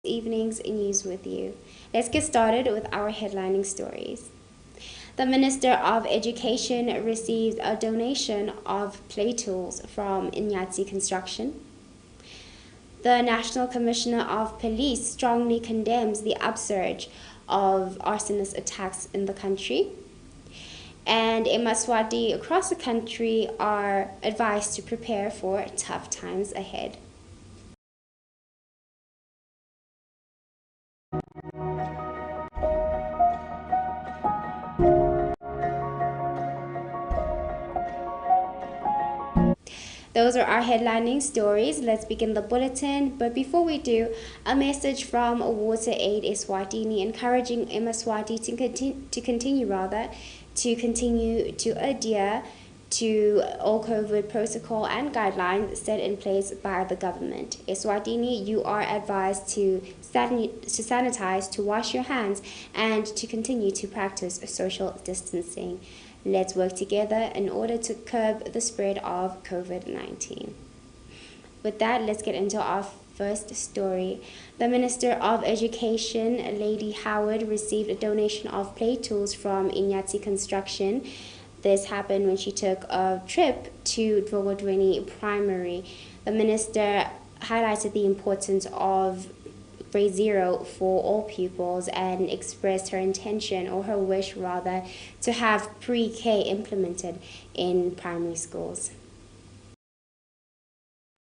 evening's news with you. Let's get started with our headlining stories. The Minister of Education received a donation of play tools from Yemaswati Construction. The National Commissioner of Police strongly condemns the upsurge of arsonist attacks in the country. And Yemaswati across the country are advised to prepare for tough times ahead. Those are our headlining stories. Let's begin the bulletin. But before we do, a message from Water Aid ESWATINI encouraging Yemaswati to continue to adhere to all COVID protocol and guidelines set in place by the government. ESWATINI, you are advised to sanitize, to wash your hands, and to continue to practice social distancing. Let's work together in order to curb the spread of COVID-19. With that, let's get into our first story. The Minister of Education, Lady Howard, received a donation of play tools from Yemaswati Construction. This happened when she took a trip to BULLETIN Primary. The minister highlighted the importance of grade 0 for all pupils and expressed her intention, or her wish rather, to have pre-K implemented in primary schools.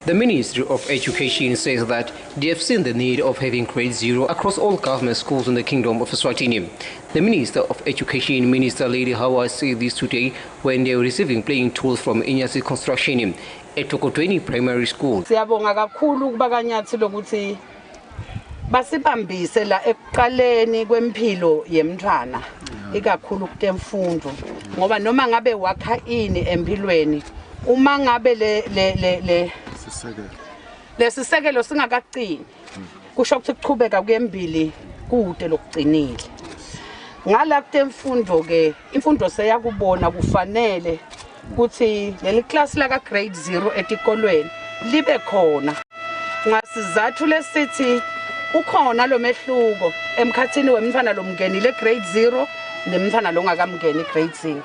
The Ministry of Education says that they have seen the need of having grade 0 across all government schools in the Kingdom of Eswatini. The Minister of Education, Minister Lady Howard, said this today when they were receiving playing tools from Yemaswati Construction at BULLETIN Primary School. Basibambise la ekuqaleni kwempilo yemntwana ikakhulu kutemfundo ngoba noma ngabe wakha ini empilweni uma ngabe lesisekelo singakaqini kusho ukuthi kuqhubeka kuyembili kude lokugcinile ngala kutemfundo ke imfundo seyakubona kufanele ukuthi leli class la ka grade 0 etikolweni libe khona ngasizathu lesithi ukhona lo mehluko emkhathini wemntwana lomngenile grade 0 nemntwana longakamngeni grade 0.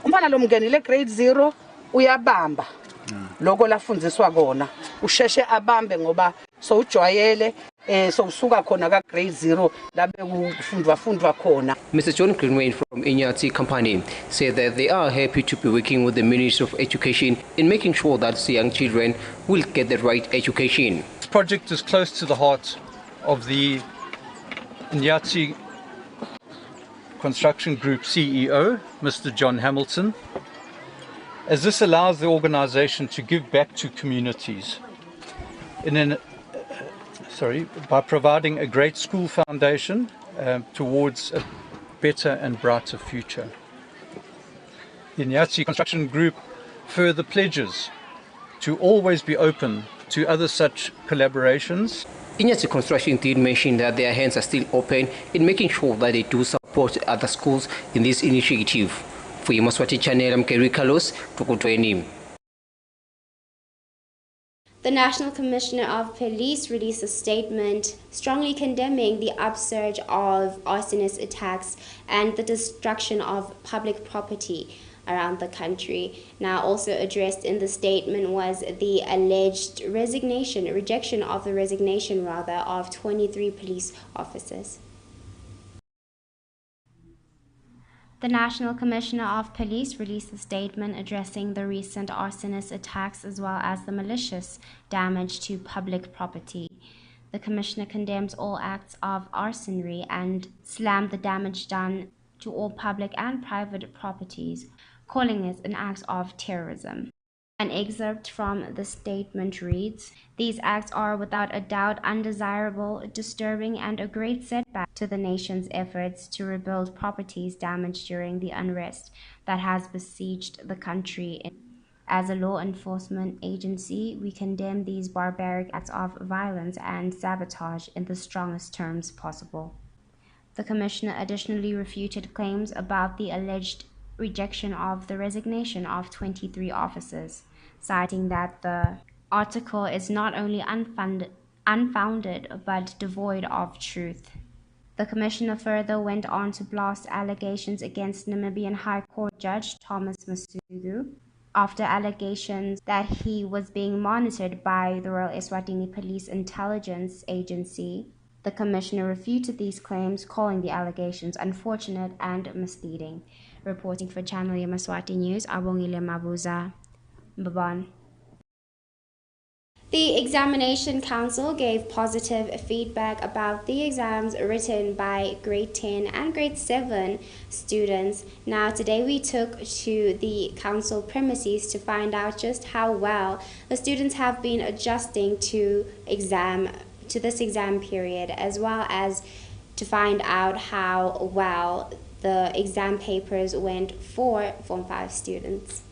Umntwana lomngenile grade 0 uyabamba lokho lafundziswa kona usheshe abambe ngoba so ujwayele so usuka khona ka grade 0 labe kufundwa khona. Mr. John Greenway from Yemaswati Company said that they are happy to be working with the Ministry of Education in making sure that the young children will get the right education. This project is close to the heart of the Yemaswati Construction Group CEO, Mr. John Hamilton, as this allows the organization to give back to communities by providing a great school foundation towards a better and brighter future. The Yemaswati Construction Group further pledges to always be open to other such collaborations. Yemaswati Construction did mention that their hands are still open in making sure that they do support other schools in this initiative. For Yemaswati Channel, I'm Kerry Carlos, BULLETIN. The National Commissioner of Police released a statement strongly condemning the upsurge of arsonist attacks and the destruction of public property around the country. Now, also addressed in the statement was the alleged rejection of the resignation of 23 police officers. The National Commissioner of Police released a statement addressing the recent arsonist attacks as well as the malicious damage to public property. The Commissioner condemns all acts of arsonery and slammed the damage done to all public and private properties, calling it an act of terrorism. An excerpt from the statement reads, "These acts are without a doubt undesirable, disturbing, and a great setback to the nation's efforts to rebuild properties damaged during the unrest that has besieged the country. As a law enforcement agency, we condemn these barbaric acts of violence and sabotage in the strongest terms possible." The Commissioner additionally refuted claims about the alleged rejection of the resignation of 23 officers, citing that the article is not only unfounded unfounded but devoid of truth. The commissioner further went on to blast allegations against Namibian High Court Judge Thomas Masuku after allegations that he was being monitored by the Royal Eswatini Police Intelligence Agency. The commissioner refuted these claims, calling the allegations unfortunate and misleading. Reporting for Channel Yemaswati News, Abongile Mabuza, Mbabane. The Examination Council gave positive feedback about the exams written by grade 10 and grade 7 students. Now, today we took to the council premises to find out just how well the students have been adjusting to this exam period, as well as to find out how well the exam papers went for Form 5 students.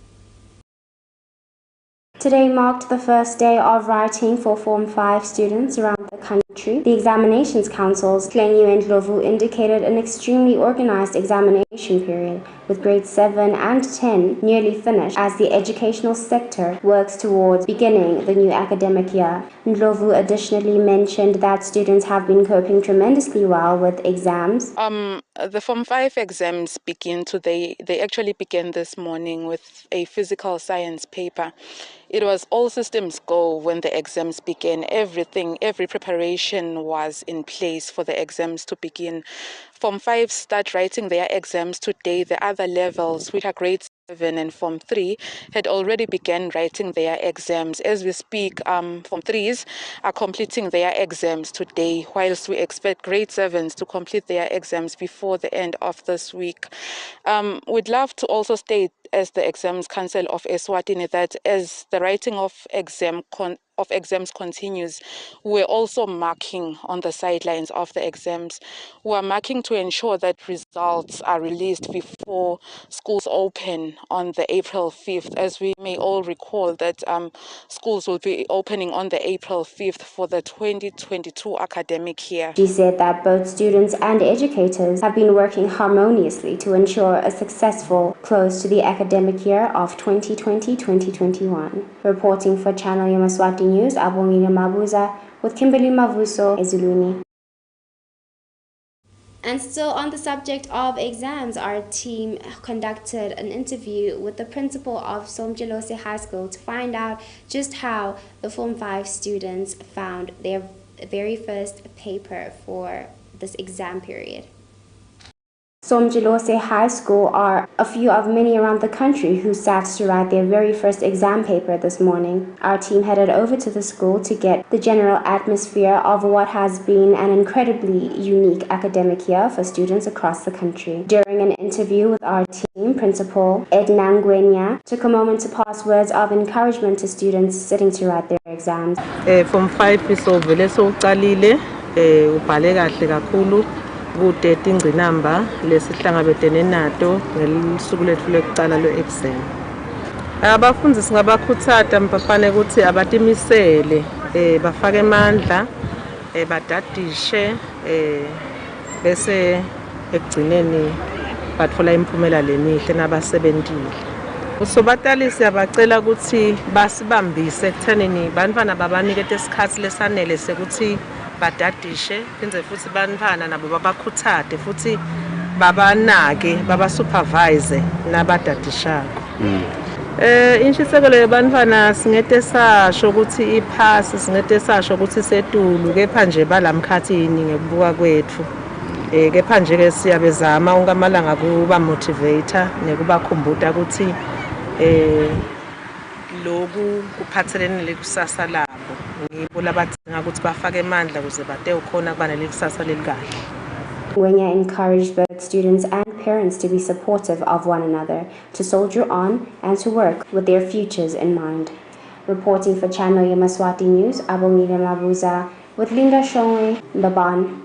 Today marked the first day of writing for Form 5 students around the country. The Examinations Council's Klenyu and Lovu indicated an extremely organized examination period, with grades 7 and 10 nearly finished as the educational sector works towards beginning the new academic year. Ndlovu additionally mentioned that students have been coping tremendously well with exams. The Form 5 exams begin today. They actually began this morning with a physical science paper. It was all systems go when the exams began. Every preparation was in place for the exams to begin. Form 5 start writing their exams today. The other levels, which are grade 7 and Form 3, had already begun writing their exams. As we speak, Form 3s are completing their exams today, whilst we expect grade 7s to complete their exams before the end of this week. We'd love to also state, as the Exams Council of Eswatini, that as the writing of exams continues, we're also marking on the sidelines of the exams. We're marking to ensure that results are released before schools open on the April 5th. As we may all recall that schools will be opening on the April 5th for the 2022 academic year. She said that both students and educators have been working harmoniously to ensure a successful close to the academic year of 2020-2021. Reporting for Channel Yemaswati News, Abongile Mabuza with Kimberly Mavuso, Ezulwini. And still on the subject of exams, our team conducted an interview with the principal of Somjelose High School to find out just how the Form 5 students found their very first paper for this exam period. Somjelose High School are a few of many around the country who sat to write their very first exam paper this morning. Our team headed over to the school to get the general atmosphere of what has been an incredibly unique academic year for students across the country. During an interview with our team, Principal Edna Ngwenya took a moment to pass words of encouragement to students sitting to write their exams. Form 5 isovele soqalile ubhale kahle kakhulu kude ingcinamba lesihlangabetene nato ngelisuku lethu lokuqala lo-exam. Abafundi singabakhuthaza mpafane ukuthi abatimisele bafake amandla badadishe bese ekugcineni bathola imiphumela lemihle nabasebentile. Usobatali siyabacela ukuthi basibambise ekuthenini bantwana babanikete isikhathi lesanele sekuthi badadishe phindze futhi bantwana nabo babakhuthade futhi babanake babasupervise nabadadishako. Inshisekelo yabantwana singete sasho ukuthi iphasi singete sasho ukuthi setulu kepha nje balamkhathini ngekubuka kwethu. Kepha nje ke siyabezama ungamalanga kuba motivator nekubakhumbuta ukuthi loku kuphathelene lekusasa labo ngibo labadinga ukuthi bafake amandla ukuze bate ukhona kuba nelekusasa lelikahle. Ngwenya encouraged both students and parents to be supportive of one another, to soldier on and to work with their futures in mind. Reporting for Channel Yemaswati News, Abongile Mabuza with Linda Shongwe, Mbabane.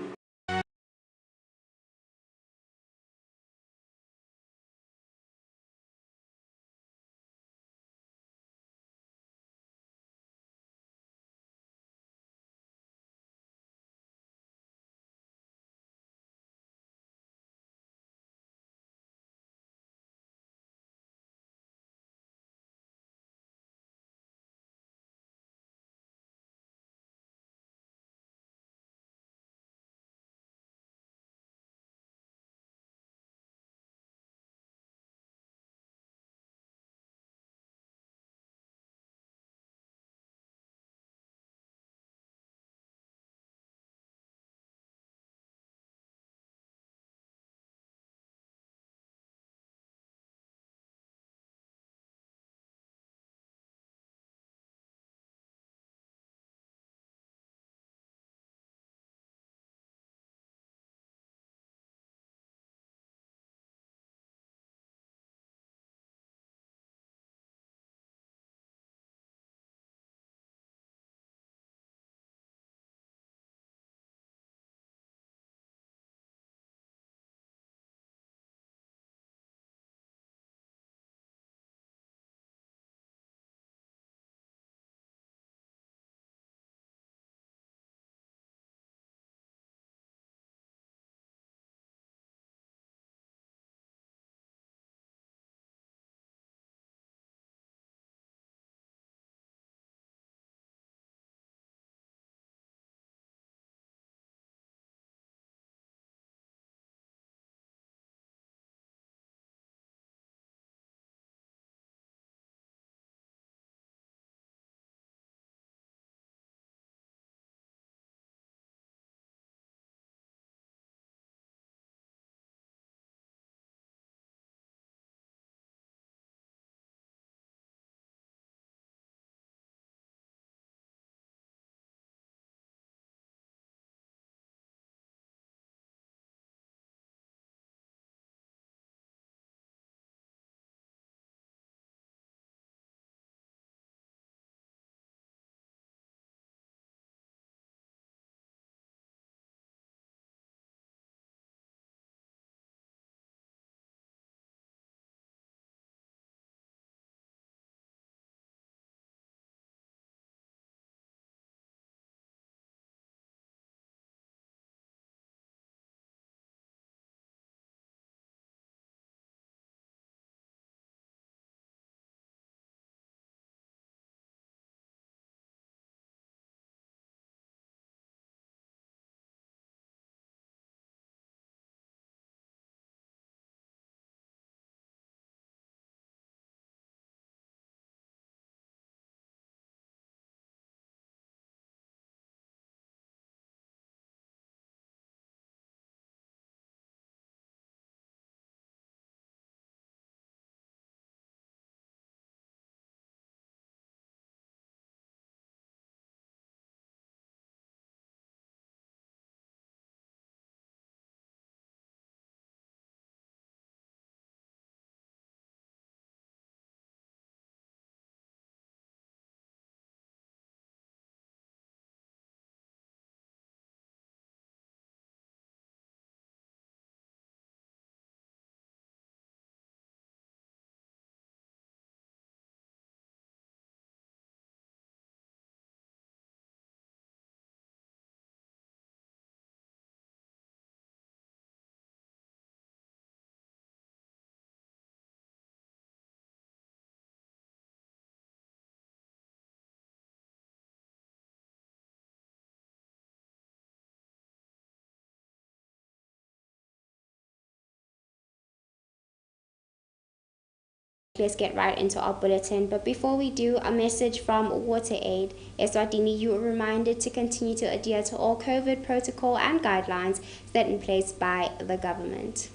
Let's get right into our bulletin. But before we do, a message from WaterAid. ESWATINI, you are reminded to continue to adhere to all COVID protocol and guidelines set in place by the government.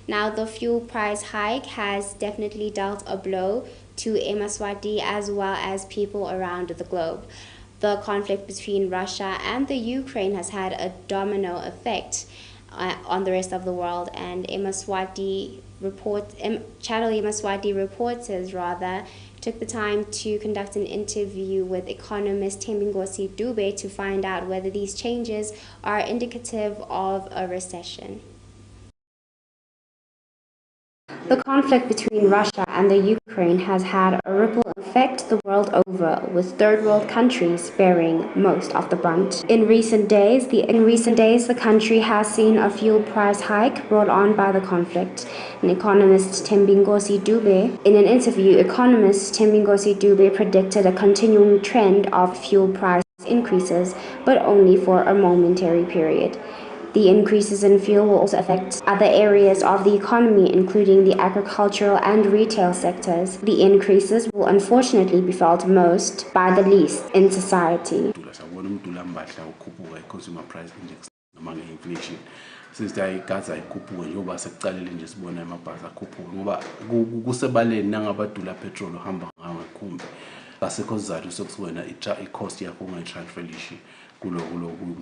Now, the fuel price hike has definitely dealt a blow to Yemaswati as well as people around the globe. The conflict between Russia and the Ukraine has had a domino effect on the rest of the world, and Channel Yemaswati reporters took the time to conduct an interview with economist Thembinkosi Dube to find out whether these changes are indicative of a recession. The conflict between Russia and the Ukraine has had a ripple effect the world over, with third world countries bearing most of the brunt. In recent days, the country has seen a fuel price hike brought on by the conflict. In an interview, economist Thembinkosi Dube predicted a continuing trend of fuel price increases, but only for a momentary period. The increases in fuel will also affect other areas of the economy, including the agricultural and retail sectors. The increases will unfortunately be felt most by the least in society. Consumer price index among inflation. Since I got a couple and you was a calendar just born a pasa couple. Go sebale nangabatula petrol hamba kumbe. That's because that is when it cost ya kuma transfer lishi gulo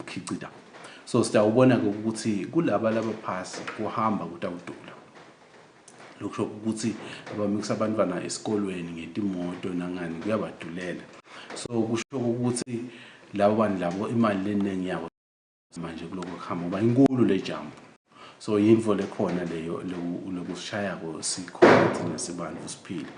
kicida. So stawubona ukuthi kulaba laba pass kuhamba kutawudula. Lokho ukuthi abamikisa abantwana esikolweni ngetimoto nangani kuyabadulela. So kusho ukuthi labo bantu labo imali leningi yabo manje kuloko kuhamba ba inkulu le jump. So yimvo lekhona leyo lokushaya ko sikhona thina sibantu siphila.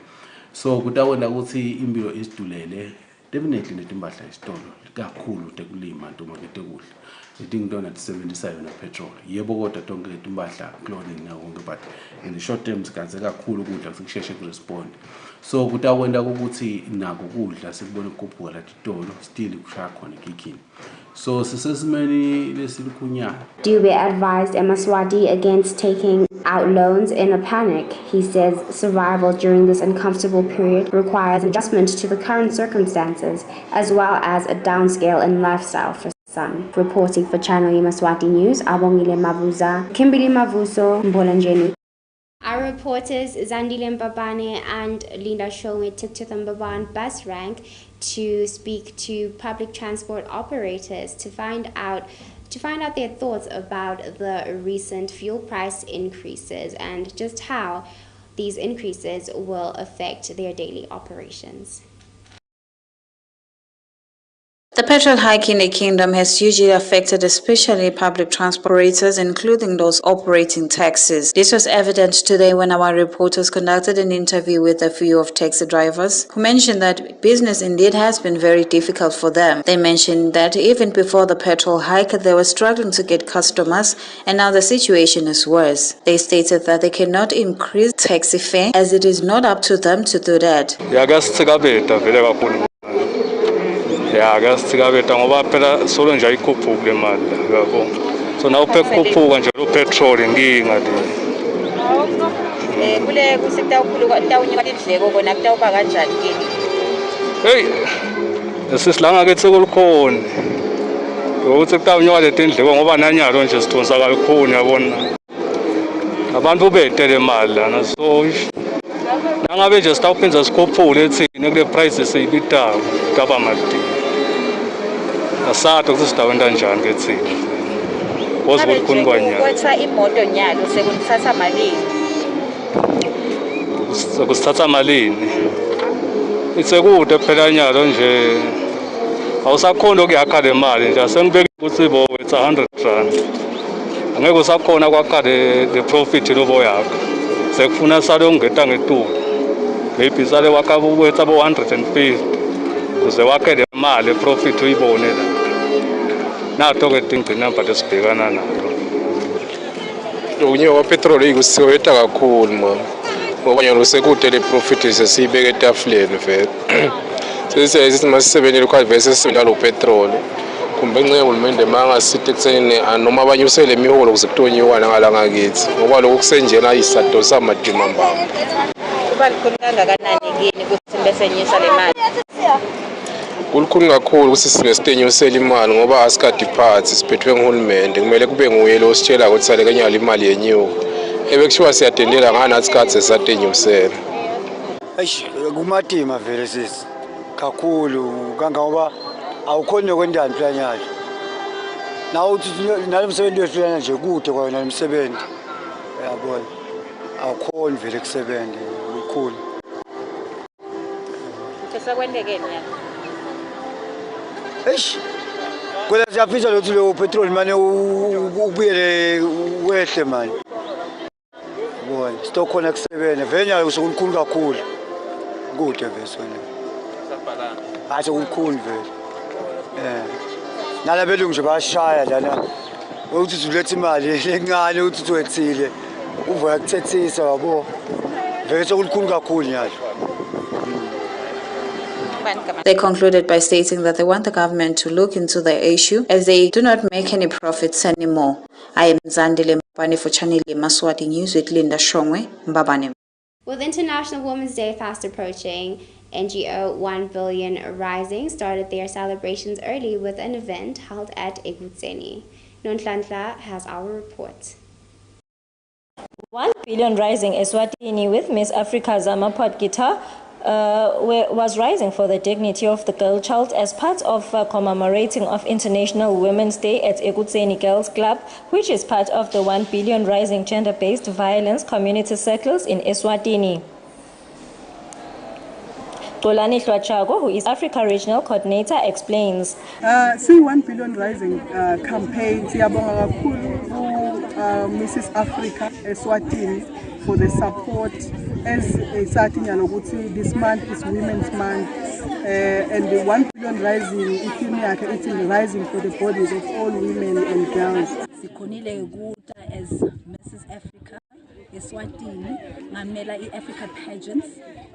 So kutawona ukuthi impilo isidulele definitely netimbahla isitolo kakhulu tekulima ntomakete kudla. Idingidona tisebenzisa yona petrol. Yebo kodwa tonke itimbahla clothing na konke, but in the short term sikaze kakhulu kudla kusheshe kurespond. So kutakwenda ukuthi nako kudla sikubona ukukhuphuka la titolo still kushaya khona kikini. So sisesimeni lesilikunyana. Dube advised Yemaswati against taking out loans in a panic. He says survival during this uncomfortable period requires adjustment to the current circumstances, as well as a downscale in lifestyle for some. Reporting for Channel Yemaswati News, Abongile Mavuza, Kimberly Mavuso, Mbolanjeni. Our reporters Zandile Mbabane and Linda Shongwe took to the Mbaban bus rank to speak to public transport operators to find out their thoughts about the recent fuel price increases and just how these increases will affect their daily operations. The petrol hike in the kingdom has hugely affected especially public transport operators, including those operating taxis. This was evident today when our reporters conducted an interview with a few of taxi drivers who mentioned that business indeed has been very difficult for them. They mentioned that even before the petrol hike, they were struggling to get customers, and now the situation is worse. They stated that they cannot increase taxi fare as it is not up to them to do that. Ya ngasithikabeta ngoba phela solo nje ayikhuphuke imali yabo. So nawo phekukhuphuka nje lo petrol inkinga le. Kule kusitawukhuluka tawunyuka indleko kona kutawuba kanjani kini? Hey. Esisilanga ke sekulikhona. Ukuthi kutawunyuka le indleko ngoba nanyalo nje sithonsa kalukhona yabona. Abantu betele imali lana so nangabe nje sitawuphinza sikhuphule ethini kule prices eyibitayo kaba mati. Asathu kusitawenda njani ke thina. Wozibona khona kwanyalo. Kwetha imoto nyalo sekunithatha malini? Sokusithatha malini. Itsekude phela nyalo nje awusakhona ukuyakha le mali nje asengibeka ukuthi bo wetha 100 rand. Angeke usakhona kwakha the profit lobo yakho. Sekufuna sale ungeta ngetulu. Maybe sale wakha wetha bo 150. Kuze wakhe le mali profit uyibone la. Nato ke tingcina mpathe sibhekana nalo. Unye wa petrol ikusiweta kakhulu mama. Ngoba nyalo sekude le profit sesibeke etafuleni vele. Sesiyayithi masisebenzele kwa vese sisebenzela lo petrol. Kumbe nxe uhulumende mangasithi ekutheni noma abanyusele imiholo kuze kutonyuka ngalanga kithi. Ngoba lokho kusenjena isadosa amadimambamba. kuba likhulu kangakanani kini ukuthi besenyusa le mali? Kulukhulu kakhulu ukuthi sinesitenyusela imali ngoba asikadiphathi siphethwe nguhulumende kumele kube nguye lo sitshela ukuthi sale kanyala imali yenyuka ebekuthiwa siyatendela nganathi sikhathi satenyusela. Kumatima vele sisi kakhulu kangangoba awukhona nokwendani planyalo nawe uthi nalemsebenzi wehlulana nje kude kwayo nalemsebenzi uyabona awukhona vele kusebenza ukukhulu sekwendekeni ya kwela siyaphisa lokuthi lo petrol manje ubuyele wehle manje bona sitokhona kusebenza vele nyalo sekukhulu kakhulu kude vele sona hayi ukukhulu vele nala belungu nje bayashaya lana ukuthi ulethe imali encane ukuthi uwethile uvuka kuthethisa yabo vele sekukhulu kakhulu nyalo. They concluded by stating that they want the government to look into the issue as they do not make any profits anymore. I am Zandile Mbabane for Channel Yemaswati News with Linda Shongwe Mbabane. With International Women's Day fast approaching, NGO 1 Billion Rising started their celebrations early with an event held at ESWATINI. Nonhlanhla has our report. 1 Billion Rising ESWATINI with Miss Africa Zama Potgieter was rising for the dignity of the girl child as part of commemorating of International Women's Day at ESWATINI Girls Club, which is part of the 1 Billion Rising Gender-Based Violence Community Circles in Eswatini. Tolani Hlwachago, who is Africa Regional Coordinator, explains. See 1 Billion Rising campaign, siyabonga kakhulu Mrs. Africa Eswatini for the support as sathi nyalo ukuthi this month is Women's Month and the 1 Billion Rising itheme yakhe ithi rising for the bodies of all women and girls. Sikhonile kuta as Mrs. Africa Eswatini ngamela iAfrica pageants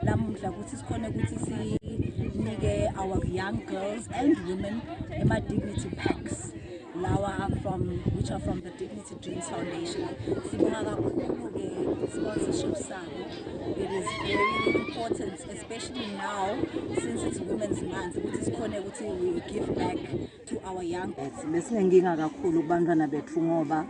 lamudla ukuthi sikhona ukuthi sinike our young girls and women ema dignity packs lawa which are from the Dignity Dreams Foundation. Sibonga kakhulu ke sponsorship sabo. It is very important, especially now since it's Women's Month, ukuthi sikhona ukuthi we give back to our young girls. Lesinenkinga kakhulu kubantwana bethu ngoba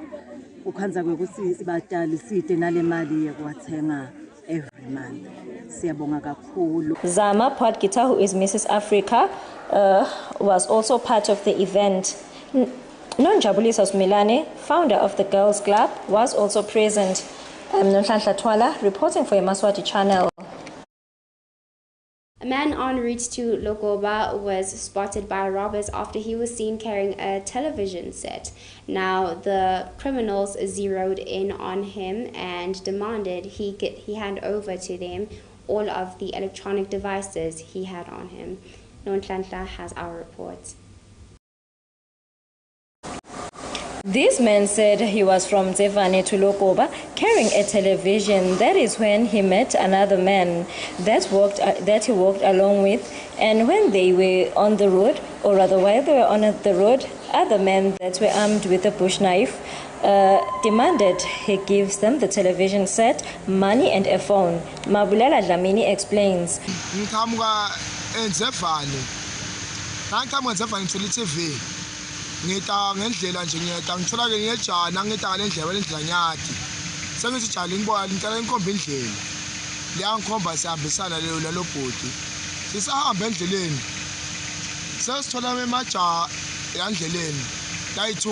ukhanza kwekuthi sibadalisite nale mali yekwathenga every month. Siyabonga kakhulu. Zama Potgieter, who is Mrs. Africa, was also part of the event. Nonjabulisa Smilane, founder of the Girls Club, was also present. I'm Nonhlanhla Twala, reporting for Yemaswati Channel. A man en route to Logoba was spotted by robbers after he was seen carrying a television set. Now, the criminals zeroed in on him and demanded he hand over to them all of the electronic devices he had on him. Nonhlanhla has our report. This man said he was from Zevane to Lokoba carrying a television. That is when he met another man that he walked along with, and when they were on the road, or rather while they were on the road, other men that were armed with a bush knife demanded he gives them the television set, money and a phone. Mabulela Dlamini explains. Ngita ngendlela nje ngiyeta ngithola ke ngiyejana ngita ngalendlela lendlela nyathi sengizijala ngibona ngicela inkomba indlela liyangikhomba sihambisana lelo bhodi sisahamba endleleni sesithola emaja endleleni layi2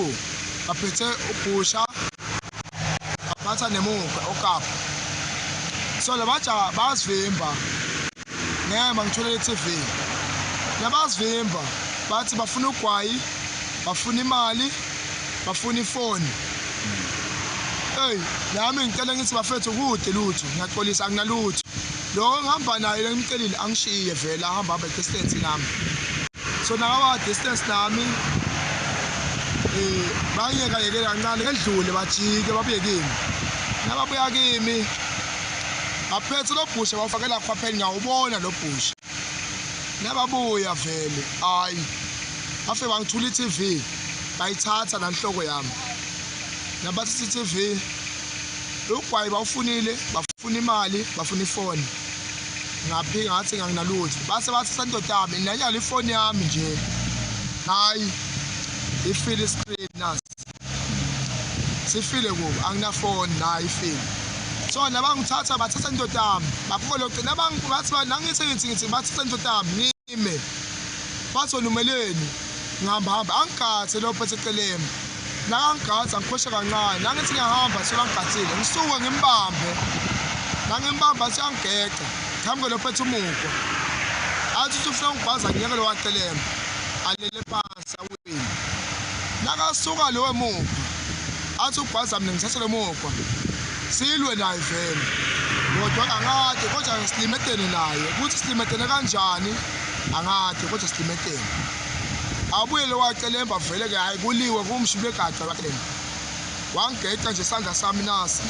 baphethe ubhusha baphatha nemuka okapha so labaja basivimba ngema ngithola iTV labasivimba bathi bafuna ugwayi bafuna imali bafuna ifoni nami ngicela ngithi bafethu kude lutho ngiyaxolisa akunalutho lo ngihamba naye ngimcelile angishiye vela ahamba distance nami so nawa distance nami bayeka yeke kancane kedlule bajike babuye kimi nababuya kimi baphethe lo bhusha bawufakela khwapheni ngiyawubona lo bhusha nababuya vele hayi afe bangithula iTV bayithatha nanhloko yami nabathi iTV ugwayi bawufunile bafuna imali bafuna ifoni ngaphika ngathi nginalutho base bathi sendoda yami nanyala ifoni yami nje hayi ifile screen nasi sifile kubo anginafoni nayi ifile so nabangithatha bathatha indoda yami bapholo gcina bathi nangithi ngithi bathatha indoda yami ngime bathi numeleni ngihamba angigathe lo phethe eceleni nakangigatha ngikhosha kancane nangithi ngiyahamba solangigathile ngisuke ngimbambe nangimbamba siyangeqa hambe lo phethe umukhwa athi ufuna ngibhaza ngiyeke lo wacelema alele phansi awini nakasuka lo emukhwa athi ubhaza mina ngithathe lo mukhwa silwe naye vele kodwa angade kodwa silimetene naye ukuthi silimetene kanjani angade kodwa silimetene abuye lo wacelemba vele ke hayi kuliwe kumshilo egada wacelemba wangeqa nje isandla sami nasi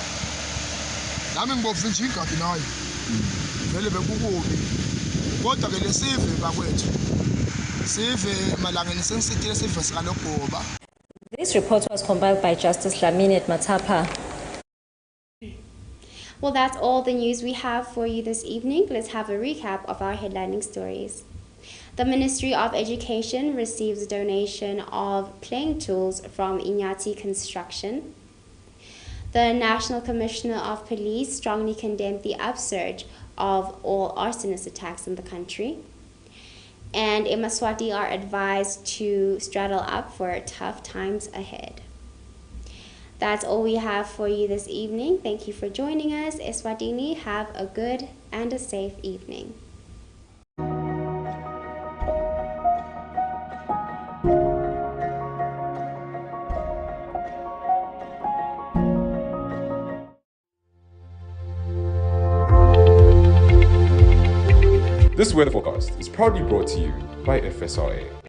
nami ngibova nje ingadi naye vele bekukubi kodwa ke lesive bakwethu sive malangeni sengisithile sive sikalogoba. This report was compiled by Justice Lamine Matapa. Well, that's all the news we have for you this evening. Let's have a recap of our headlining stories. The Ministry of Education receives a donation of playing tools from Inyati Construction. The National Commissioner of Police strongly condemned the upsurge of all arsonist attacks in the country. And Yemaswati are advised to straddle up for tough times ahead. That's all we have for you this evening. Thank you for joining us. ESWATINI, have a good and a safe evening. This weather forecast is proudly brought to you by FSRA.